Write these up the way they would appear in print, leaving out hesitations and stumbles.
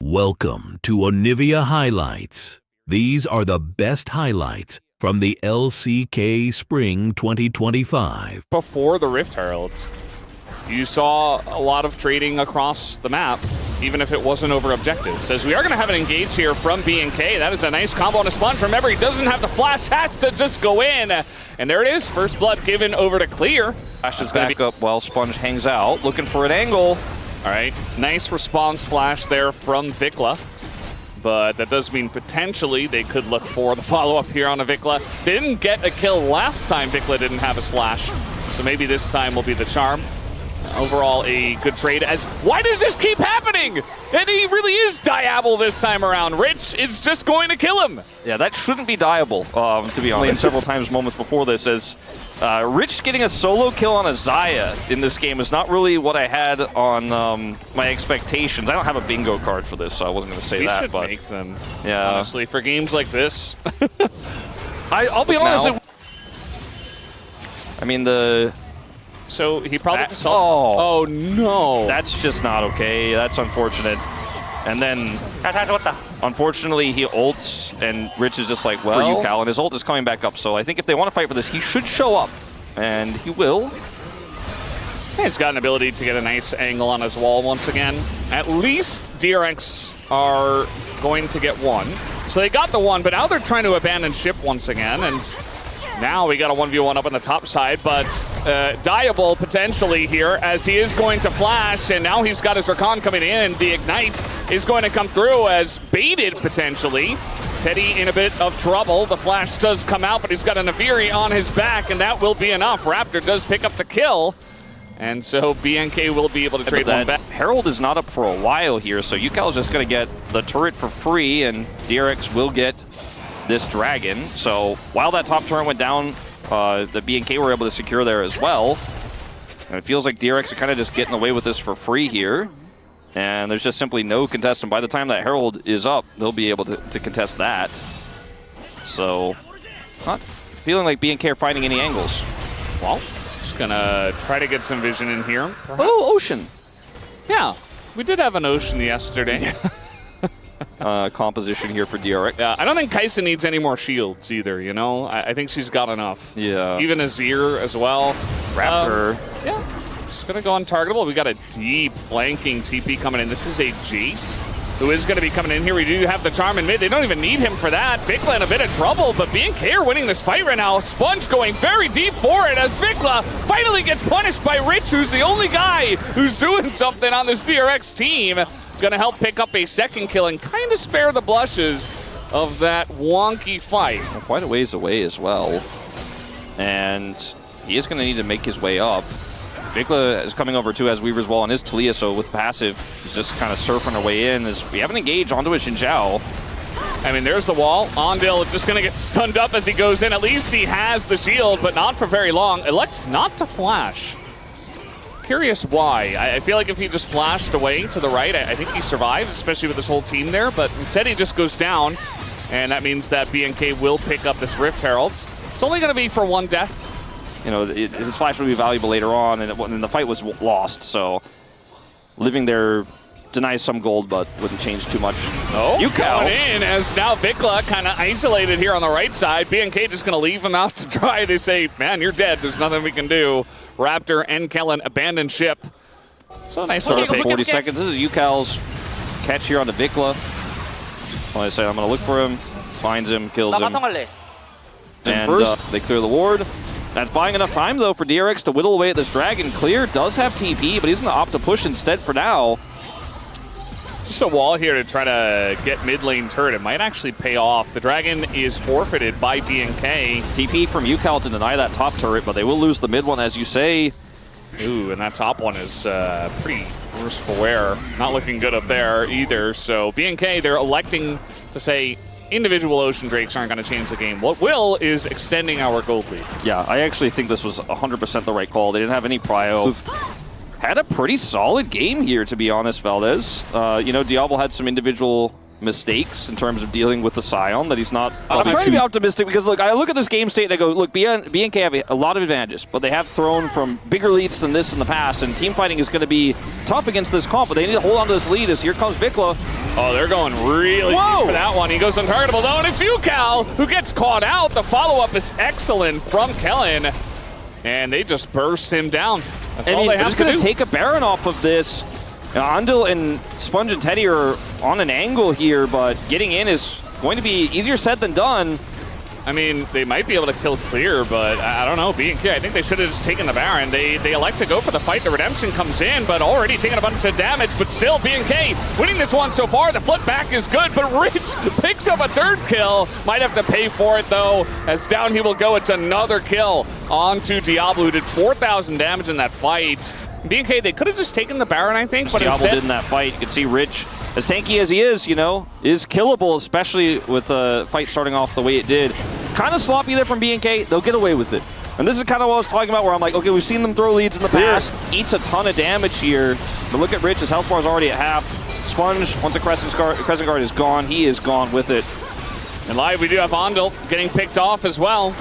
Welcome to Onivia Highlights. These are the best highlights from the LCK Spring 2025. Before the Rift Herald, you saw a lot of trading across the map, even if it wasn't over objectives. As we are going to have an engage here from BNK. That is a nice combo on a Sponge. Remember, he doesn't have the flash, has to just go in. And there it is, first blood given over to Clear. Flash is back up while Sponge hangs out, looking for an angle. All right, nice response flash there from Vikla. But that does mean potentially they could look for the follow-up here on a Vikla. They didn't get a kill last time Vikla didn't have his flash, so maybe this time will be the charm. Overall, a good trade. Why does this keep happening? And he really is diable this time around. Rich is just going to kill him. Yeah, that shouldn't be diable, to be honest. Several times moments before this, as Rich getting a solo kill on a Xayah in this game is not really what I had on my expectations. I don't have a bingo card for this, so I wasn't going to say that. We should make them, yeah. Honestly, for games like this. I'll be honest. I mean, So he probably just saw. Oh no! That's just not okay. That's unfortunate. And then, unfortunately, he ults, and Rich is just like, well, for UCal, and his ult is coming back up. So I think if they want to fight for this, he should show up, and he will. He's got an ability to get a nice angle on his wall once again. At least DRX are going to get one. So they got the one, but now they're trying to abandon ship once again, and now we got a 1v1 up on the top side, but diable potentially here as he is going to flash, and now he's got his Rakan coming in, and the Ignite is going to come through as baited potentially. Teddy in a bit of trouble. The flash does come out, but he's got a Naviri on his back, and that will be enough. Raptor does pick up the kill, and so BNK will be able to trade one back. Herald is not up for a while here, so UCal is just going to get the turret for free, and DRX will get this dragon. So while that top turret went down, the BNK were able to secure there as well. And it feels like DRX are kind of just getting away with this for free here. And there's just simply no contest. And by the time that Herald is up, they'll be able to contest that. So not feeling like BNK are finding any angles. Well, just gonna try to get some vision in here. Perhaps. Oh, Ocean. Yeah, we did have an Ocean yesterday. Composition here for DRX. Yeah, I don't think Kaisa needs any more shields either, you know? I think she's got enough. Yeah. Even Azir as well. Raptor. Yeah, just gonna go untargetable. We got a deep flanking TP coming in. This is a Jace who is gonna be coming in here. We do have the charm in mid. They don't even need him for that. Vikla in a bit of trouble, but BNK are winning this fight right now. Sponge going very deep for it as Vikla finally gets punished by Rich, who's the only guy who's doing something on this DRX team. Gonna help pick up a second kill and kind of spare the blushes of that wonky fight. Well, quite a ways away as well. And he is gonna need to make his way up. Vikla is coming over too as Weaver's Wall on his Talia, so with passive, he's just kind of surfing our way in as we have an engage onto a Xin Zhao. I mean, there's the wall. Ondil is just gonna get stunned up as he goes in. At least he has the shield, but not for very long. Elects not to flash. Curious why. I feel like if he just flashed away to the right, I think he survives, especially with his whole team there, but instead he just goes down, and that means that BNK will pick up this Rift Herald. It's only going to be for one death. You know, his flash would be valuable later on, and the fight was lost, so living there denies some gold, but wouldn't change too much. Oh, coming in as now Vikla kind of isolated here on the right side. BNK just going to leave him out to dry. They say, man, you're dead. There's nothing we can do. Raptor and Kellen abandon ship. So nice little 40 seconds. This is UCal's catch here on the Vikla. Like I said, I'm going to look for him, finds him, kills him. And first, they clear the ward. That's buying enough time, though, for DRX to whittle away at this dragon. Clear does have TP, but he's going to opt to push instead for now. Just a wall here to try to get mid lane turret. It might actually pay off. The dragon is forfeited by BNK. TP from UCal to deny that top turret, but they will lose the mid one, as you say. Ooh, and that top one is pretty worse for wear. Not looking good up there either. So BNK, they're electing to say individual Ocean Drakes aren't going to change the game. What will is extending our gold lead. Yeah, I actually think this was 100% the right call. They didn't have any prio. Had a pretty solid game here, to be honest, Valdez. You know, Diablo had some individual mistakes in terms of dealing with the Scion that he's not. I'm trying to be optimistic because, look, I look at this game state and I go, look, BNK have a lot of advantages, but they have thrown from bigger leads than this in the past, and team fighting is going to be tough against this comp, but they need to hold on to this lead as here comes Vikla. Oh, they're going really deep for that one. He goes untargetable though, and it's UCal who gets caught out. The follow-up is excellent from Kellen, and they just burst him down. That's all they have to do. They're just going to take a Baron off of this. Andil and Sponge and Teddy are on an angle here, but getting in is going to be easier said than done. I mean, they might be able to kill clear, but I don't know. BNK, I think they should have just taken the Baron. They elect to go for the fight. The redemption comes in, but already taking a bunch of damage. But still, BNK winning this one so far. The flip back is good, but Rich picks up a third kill. Might have to pay for it, though, as down he will go. It's another kill onto Diablo, who did 4,000 damage in that fight. BNK, they could have just taken the Baron, I think, but Diablo instead did in that fight. You can see Rich, as tanky as he is, you know, is killable, especially with the fight starting off the way it did. Kind of sloppy there from BNK. They'll get away with it. And this is kind of what I was talking about, where I'm like, okay, we've seen them throw leads in the past. Eats a ton of damage here. But look at Rich, his health bar is already at half. Sponge, once the Crescent Guard is gone, he is gone with it. And live, we do have Andil getting picked off as well.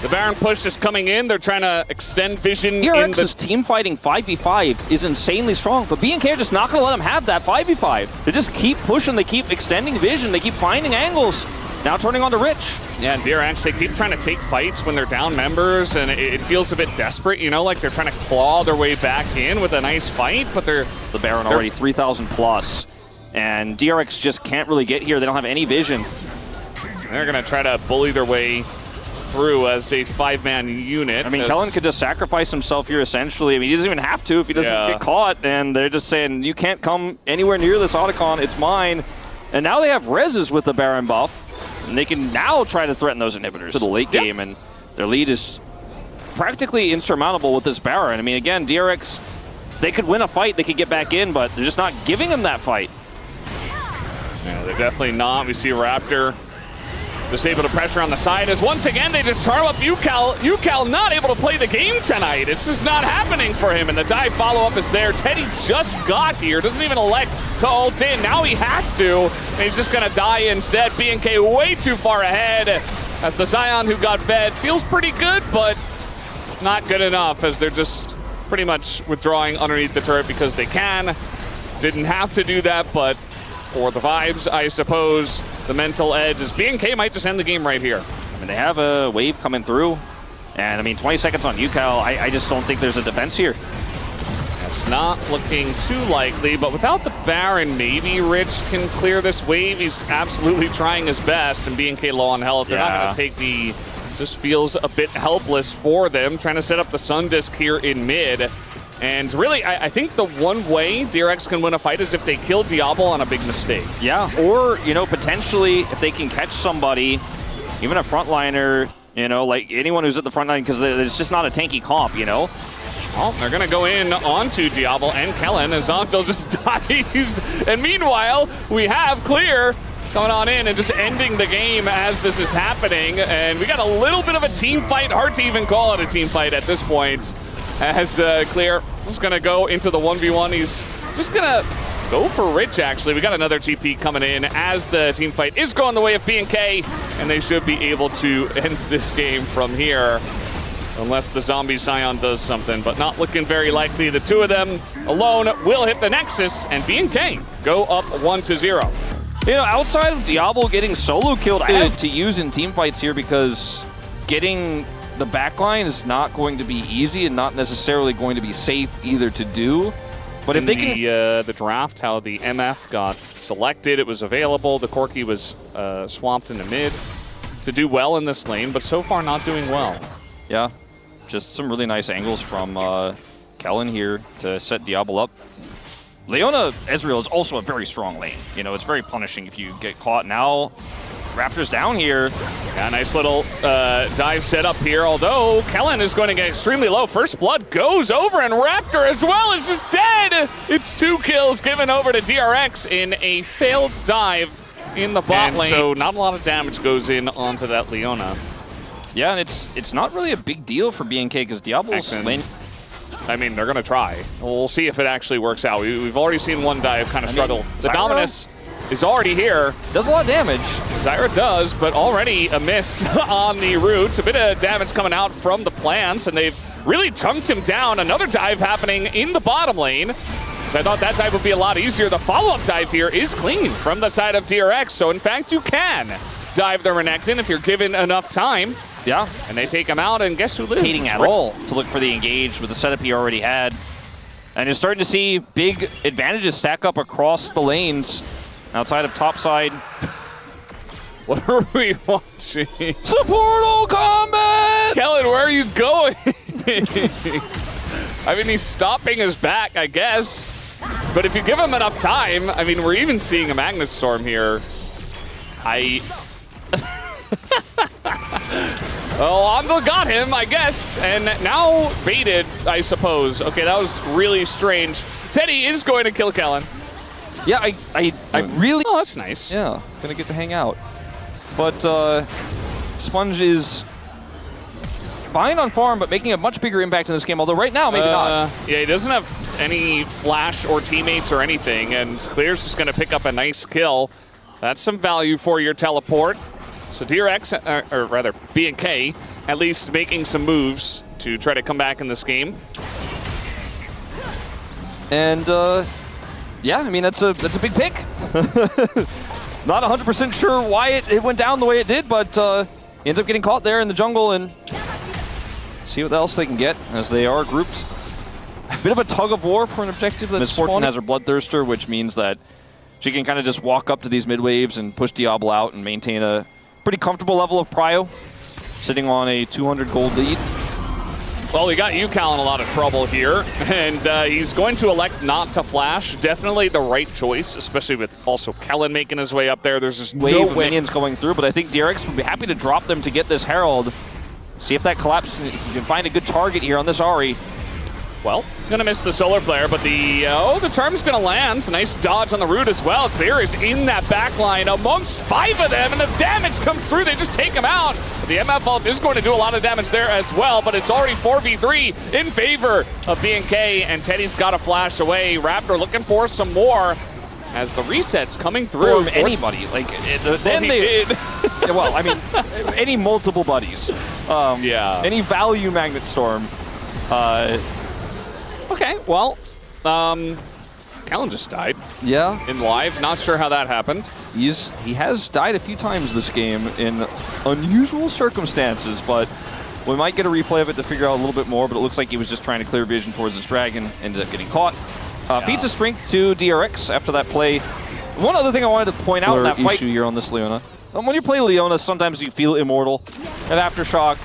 The Baron push is coming in. They're trying to extend vision. DRX's team fighting 5v5 is insanely strong, but BNK are just not going to let them have that 5v5. They just keep pushing. They keep extending vision. They keep finding angles. Now turning on to Rich. Yeah, and DRX, they keep trying to take fights when they're down members, and it feels a bit desperate, you know, like they're trying to claw their way back in with a nice fight, but they're... The Baron already 3,000 plus, and DRX just can't really get here. They don't have any vision. They're going to try to bully their way through as a 5-man unit. I mean, Kellen could just sacrifice himself here, essentially. I mean, he doesn't even have to if he doesn't get caught, and they're just saying, you can't come anywhere near this Otacon, it's mine. And now they have Reses with the Baron buff, and they can now try to threaten those inhibitors to the late game, and their lead is practically insurmountable with this Baron. I mean, again, DRX, they could win a fight, they could get back in, but they're just not giving them that fight. Yeah, they're definitely not. We see Raptor just able to pressure on the side as once again they just charm up UCal. UCal not able to play the game tonight. It's just not happening for him, and the dive follow-up is there. Teddy just got here, doesn't even elect to ult in. Now he has to, and he's just gonna die instead. BNK way too far ahead as the Zion who got fed feels pretty good, but not good enough as they're just pretty much withdrawing underneath the turret because they can. Didn't have to do that, but for the vibes, I suppose. The mental edge is BNK might just end the game right here. I mean, they have a wave coming through, and I mean, 20 seconds on UCal, I just don't think there's a defense here. That's not looking too likely, but without the Baron, maybe Rich can clear this wave. He's absolutely trying his best, and BNK low on health. They're not going to take the... Just feels a bit helpless for them, trying to set up the Sun Disc here in mid. And really, I think the one way DRX can win a fight is if they kill Diablo on a big mistake. Yeah, or, you know, potentially if they can catch somebody, even a frontliner, you know, like anyone who's at the front line, because it's just not a tanky comp, you know? Well, they're going to go in onto Diablo and Kellen as Ontil just dies. And meanwhile, we have Clear coming on in and just ending the game as this is happening. And we got a little bit of a team fight. Hard to even call it a team fight at this point. As Clear is going to go into the 1v1. He's just going to go for Rich, actually. We got another GP coming in as the team fight is going the way of BNK, and they should be able to end this game from here. Unless the zombie Scion does something, but not looking very likely. The two of them alone will hit the Nexus, and BNK go up 1-0. You know, outside of Diablo getting solo killed, I have to use in team fights here because getting the backline is not going to be easy and not necessarily going to be safe either to do. But if they can... The draft, how the MF got selected, it was available. The Corki was swamped in the mid to do well in this lane, but so far not doing well. Yeah, just some really nice angles from Kellen here to set Diablo up. Leona Ezreal is also a very strong lane. You know, it's very punishing if you get caught. Now, Raptor's down here. Yeah, nice little dive set up here, although Kellen is going to get extremely low. First blood goes over, and Raptor as well is just dead. It's 2 kills given over to DRX in a failed dive in the bot lane. So not a lot of damage goes in onto that Leona. Yeah, and it's not really a big deal for BNK because Diablo's lane. I mean, they're going to try. We'll see if it actually works out. We've already seen one dive kind of struggle. The Dominus is already here. Does a lot of damage. Zyra does, but already a miss on the root. A bit of damage coming out from the plants, and they've really chunked him down. Another dive happening in the bottom lane. So I thought that dive would be a lot easier. The follow-up dive here is clean from the side of DRX. So in fact, you can dive the Renekton if you're given enough time. Yeah. And they take him out, and guess who lives? Hesitating at all to look for the engage with the setup he already had. And you're starting to see big advantages stack up across the outside of topside. What are we watching? Supportal combat! Kellen, where are you going? I mean, he's stopping his back, I guess. But if you give him enough time, I mean, we're even seeing a Magnet Storm here. Oh, Onivia got him, I guess, and now baited, I suppose. Okay, that was really strange. Teddy is going to kill Kellen. Yeah, I really... Oh, that's nice. Yeah, gonna get to hang out. But Sponge is behind on farm, but making a much bigger impact in this game, although right now, maybe not. Yeah, he doesn't have any flash or teammates or anything, and Clear's just gonna pick up a nice kill. That's some value for your teleport. So DRX, or rather BNK, at least making some moves to try to come back in this game. And yeah, I mean, that's a big pick. Not 100% sure why it went down the way it did, but ends up getting caught there in the jungle, and see what else they can get as they are grouped. Bit of a tug of war for an objective that's Misfortune has her Bloodthirster, which means that she can kind of just walk up to these mid waves and push Diablo out and maintain a pretty comfortable level of prio, sitting on a 200 gold lead. Well, we got UCal in a lot of trouble here, and he's going to elect not to flash. Definitely the right choice, especially with also Kellen making his way up there. There's just wave of minions going through, but I think DRX would be happy to drop them to get this Herald. See if that collapses, if you can find a good target here on this Ahri. Well, gonna miss the Solar Flare, but the Charm's gonna land. Nice dodge on the root as well. Clear is in that back line amongst 5 of them, and the damage comes through. They just take him out. The MF ult is going to do a lot of damage there as well, but it's already 4v3 in favor of BNK, and Teddy's got to flash away. Raptor looking for some more as the reset's coming through. From anybody, like, then they did. Yeah, well, I mean, any multiple buddies. Yeah. Any value Magnet Storm. Okay, well, Kellen just died. Yeah. In live. Not sure how that happened. He has died a few times this game in unusual circumstances, but we might get a replay of it to figure out a little bit more, but it looks like he was just trying to clear vision towards his dragon, ended up getting caught. Feats of strength to DRX after that play. One other thing I wanted to point out in that fight issue here on this Leona. When you play Leona, sometimes you feel immortal. You have Aftershock,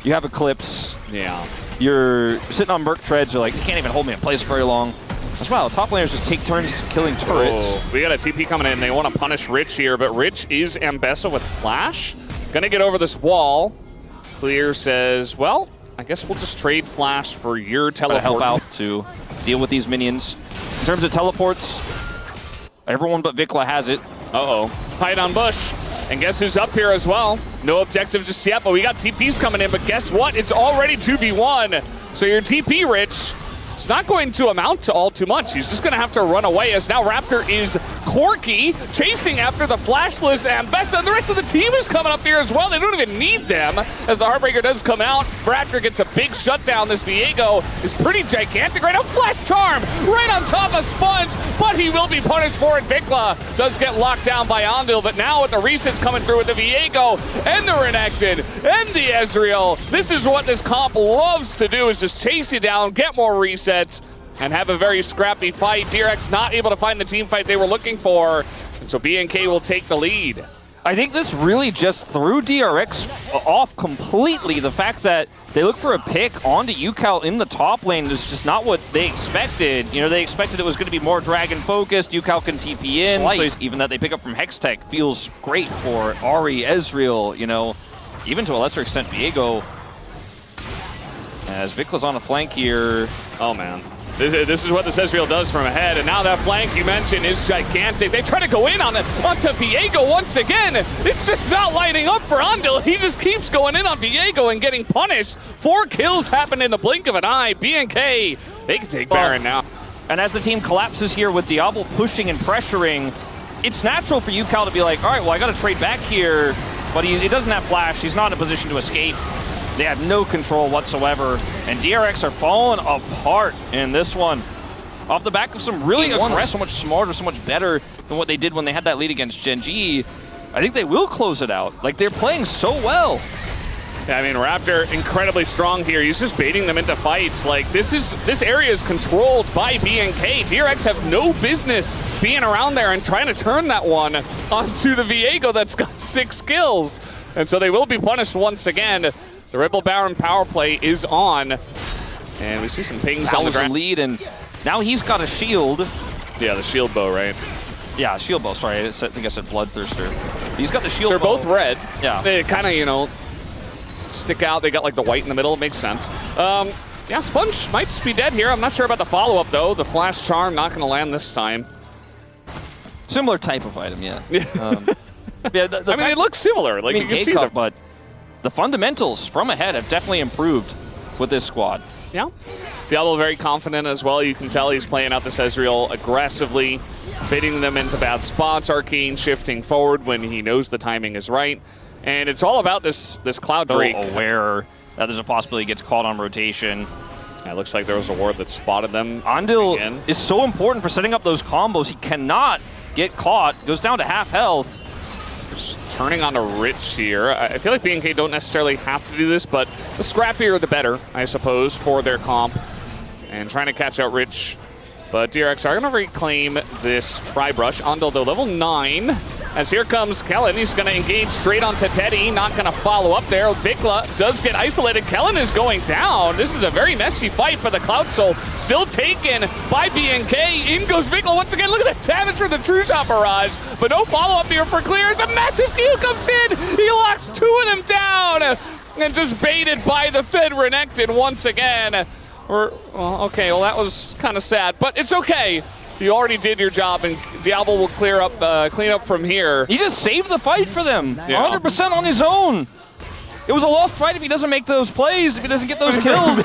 you have Eclipse. Yeah. You're sitting on Merc Treads, you're like, you can't even hold me in place very long. As well, top laners just take turns killing turrets. Oh, we got a TP coming in. They want to punish Rich here, but Rich is Ambessa with Flash. Gonna get over this wall. Clear says, well, I guess we'll just trade Flash for your teleport. Help out to deal with these minions. In terms of teleports, everyone but Vikla has it. Uh-oh. Hide on Bush. And guess who's up here as well? No objective just yet, but we got TPs coming in. But guess what? It's already 2v1. So your TP, Rich, it's not going to amount to all too much. He's just going to have to run away, as now Raptor is Corky chasing after the flashless Ambessa, and the rest of the team is coming up here as well. They don't even need them, as the Heartbreaker does come out. Raptor gets a big shutdown. This Viego is pretty gigantic right now. Flash Charm right on top of Sponge, but he will be punished for it. Vikla does get locked down by Onivia, but now with the resets coming through with the Viego and the Renekton and the Ezreal, this is what this comp loves to do, is just chase you down, get more resets, and have a very scrappy fight. DRX not able to find the team fight they were looking for, and so BNK will take the lead. I think this really just threw DRX off completely. The fact that they look for a pick onto UCal in the top lane is just not what they expected. You know, they expected it was going to be more dragon focused. UCal can TP in, so even that they pick up from Hextech feels great for Ahri, Ezreal, you know, even to a lesser extent Viego. As Vikla's on a flank here. Oh man. This is what the Ezreal does from ahead, and now that flank you mentioned is gigantic. They try to go in on it onto Viego once again. It's just not lining up for Onivia. He just keeps going in on Viego and getting punished. 4 kills happen in the blink of an eye. BNK, they can take Baron now. And as the team collapses here with Diablo pushing and pressuring, it's natural for UCal to be like, all right, well, I got to trade back here, but he doesn't have flash. He's not in a position to escape. They have no control whatsoever, and DRX are falling apart in this one. off the back of some really aggressive, so much smarter, so much better than what they did when they had that lead against Gen G. I think they will close it out. Like, they're playing so well. Yeah, I mean, Raptor incredibly strong here. He's just baiting them into fights. Like, this area is controlled by BNK. DRX have no business being around there and trying to turn that one onto the Viego that's got 6 kills. And so they will be punished once again. The Rebel Baron power play is on. And we see some pings on the ground. Lead, and now he's got a shield. Yeah, the shield bow, right? Yeah, shield bow, sorry. I think I said Bloodthirster. He's got the shield They're bow. both red. Yeah. They kind of, you know, stick out. They got like the white in the middle. It makes sense. Yeah, Sponge might just be dead here. I'm not sure about the follow-up, though. The Flash Charm not going to land this time. Similar type of item, yeah. Yeah, I mean, they look similar. Like, you can see them. But the fundamentals from ahead have definitely improved with this squad. Yeah. Diablo very confident as well. You can tell he's playing out this Ezreal aggressively, fitting them into bad spots. Arcane shifting forward when he knows the timing is right. And it's all about this Cloud Drake. So aware that there's a possibility he gets caught on rotation. Yeah, it looks like there was a ward that spotted them. Andil again. is so important for setting up those combos. He cannot get caught. Goes down to half health. Just turning on a Rich here. I feel like BNK don't necessarily have to do this, but the scrappier the better, I suppose, for their comp. And trying to catch out Rich. But DRX are going to reclaim this Tri-Brush. Andil, though, level 9. As here comes Kellen, he's going to engage straight onto Teddy, not going to follow up there. Vikla does get isolated. Kellen is going down. This is a very messy fight for the Cloud Soul. Still taken by BNK. In goes Vikla once again. Look at the damage from the True Shot Barrage. But no follow-up here for clear as a massive Q comes in. He locks 2 of them down. And just baited by the Fed Renekton once again. Well, okay, well, that was kind of sad. But it's okay. You already did your job, and Diablo will clean up from here. He just saved the fight for them, yeah. 100% on his own. It was a lost fight if he doesn't make those plays, if he doesn't get those kills.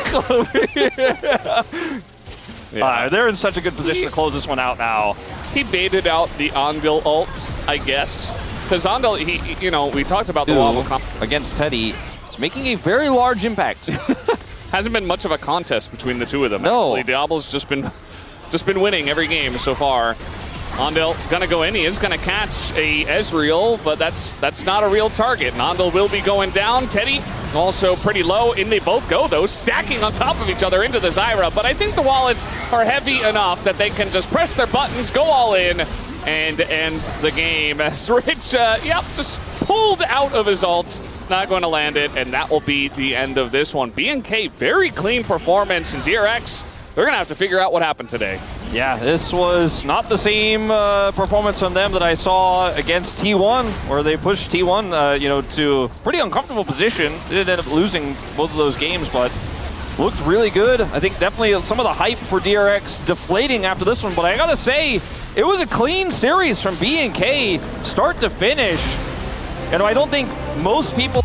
Yeah. They're in such a good position to close this one out now. He baited out the Andil ult, I guess. Because Andil, you know, we talked about the wobble comp. Against Teddy, it's making a very large impact. Hasn't been much of a contest between the two of them, no. actually. Diablo's just been winning every game so far. Andil gonna go in. He is gonna catch a Ezreal, but that's not a real target. And Andil will be going down. Teddy also pretty low. In they both go, though, stacking on top of each other into the Zyra. But I think the wallets are heavy enough that they can just press their buttons, go all in, and end the game. As Rich, just pulled out of his ult. Not going to land it, and that will be the end of this one. BNK, very clean performance, and DRX, they're going to have to figure out what happened today. Yeah, this was not the same performance from them that I saw against T1, where they pushed T1, to a pretty uncomfortable position. They did end up losing both of those games, but looked really good. I think definitely some of the hype for DRX deflating after this one, but I gotta say, it was a clean series from BNK, start to finish. And I don't think most people